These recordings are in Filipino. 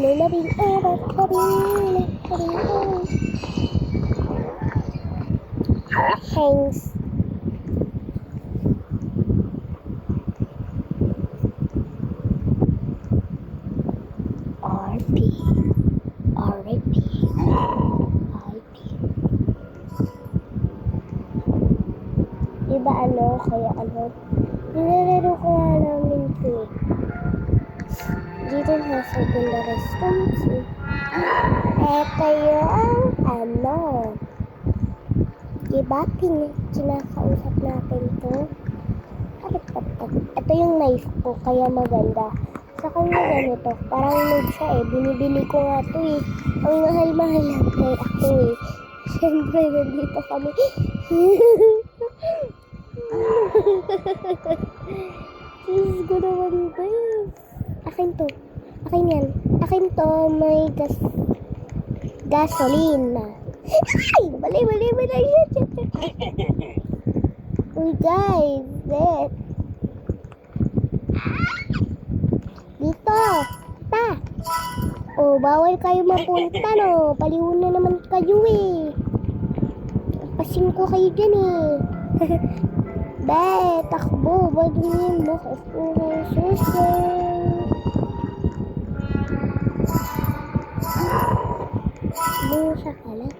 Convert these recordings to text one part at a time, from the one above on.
No loving ever, loving ever. Thanks. RP. RP. RP. Diba kaya nilalaro ko nga namin ito eh. Dito na sa the restaurants eh. Ito yung diba kinakausap natin to? Ito yung knife ko kaya maganda. Sa kanya ganito, parang noob siya eh. Binibili ko nga to eh. Ang mahal-mahal lang kay ako eh. Siyempre, nandito kami. Diyos ko naman ba yun? Akin to. Akin yan. Akin to, may gasoline na. Ay! Bali. Uy guys, wait. Dito. Ta. Oh, bawal kayo mapunta no. Paliw na naman kayo eh. Pasing ko kayo dyan eh. Be, takbo. Badungin mo. Suso. Busa ka lang.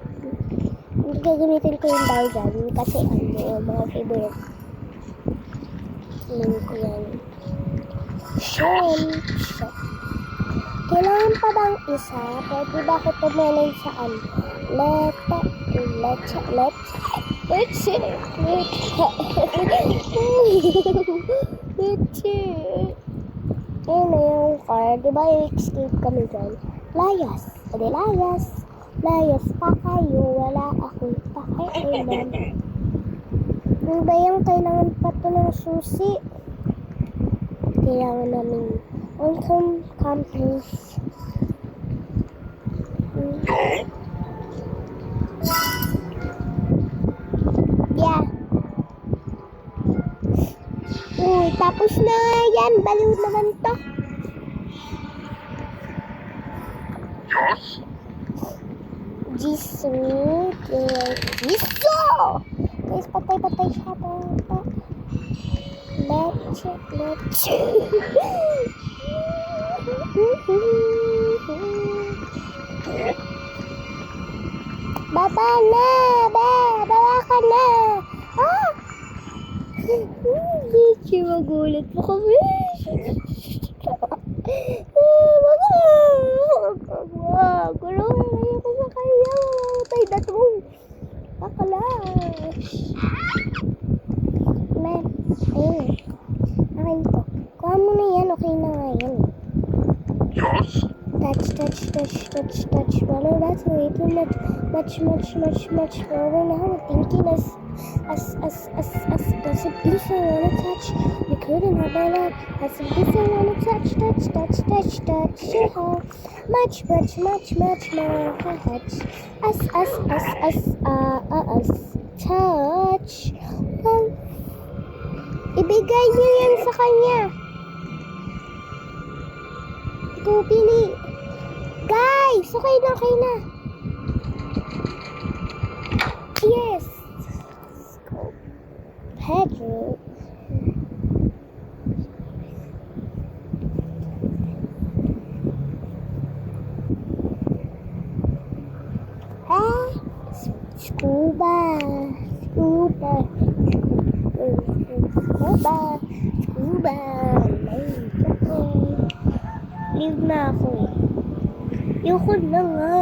Hindi gagamitin ko yung daw dyan. Kasi mga favorite. Tingin ko yan. Shell. Kailangan pa bang isa? Pwede ba ako tumalay saan? Let's Ayun na yung car. Diba i-escape kami dyan? Layas pa kayo. Wala akong pakialam. Ano ba yung kailangan pa to ng susi? Kailangan namin on campus. Yeah. Uy, tapos na yan. Baliw naman to. Jisoo. Guys, patay siya pa. Let's Baba na! Baba ka na! Ah! Bichi, magulat po kami. Wag, gulong. Ayoko sa kanya. Mamatay na to. Bakalas. Man, ayun. Akin to. Kuha mo na yan. Okay na nga yan. Yes. Touch. Well, that's way too much more now. Thinking us. That's a piece I wanna touch. We couldn't have a lot. That's a piece I wanna touch. Yeah. Much more. Us. Touch. Ibigay niyo yan sa kanya. Go, Billy. Guys, okay na. Yes. Let's go. Pedro. Scuba. Leave na ako eh. Ayoko na nga.